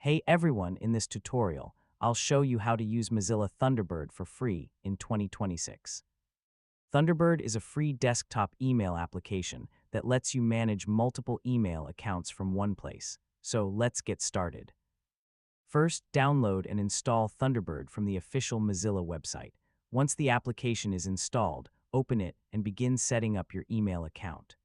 Hey everyone, in this tutorial, I'll show you how to use Mozilla Thunderbird for free in 2026. Thunderbird is a free desktop email application that lets you manage multiple email accounts from one place. So let's get started. First, download and install Thunderbird from the official Mozilla website. Once the application is installed, open it and begin setting up your email account.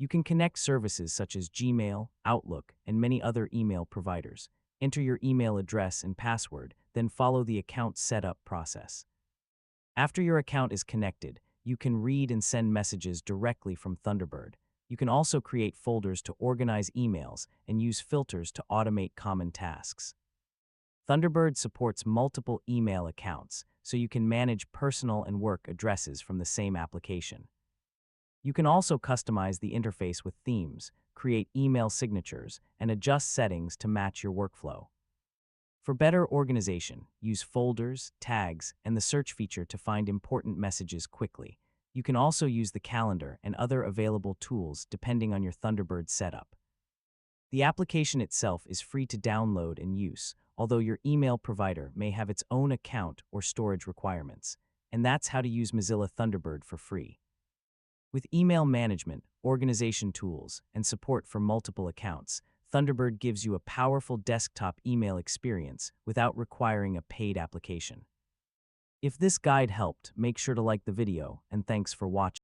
You can connect services such as Gmail, Outlook, and many other email providers. Enter your email address and password, then follow the account setup process. After your account is connected, you can read and send messages directly from Thunderbird. You can also create folders to organize emails and use filters to automate common tasks. Thunderbird supports multiple email accounts, so you can manage personal and work addresses from the same application. You can also customize the interface with themes, create email signatures, and adjust settings to match your workflow. For better organization, use folders, tags, and the search feature to find important messages quickly. You can also use the calendar and other available tools depending on your Thunderbird setup. The application itself is free to download and use, although your email provider may have its own account or storage requirements. And that's how to use Mozilla Thunderbird for free. With email management, organization tools, and support for multiple accounts, Thunderbird gives you a powerful desktop email experience without requiring a paid application. If this guide helped, make sure to like the video, and thanks for watching.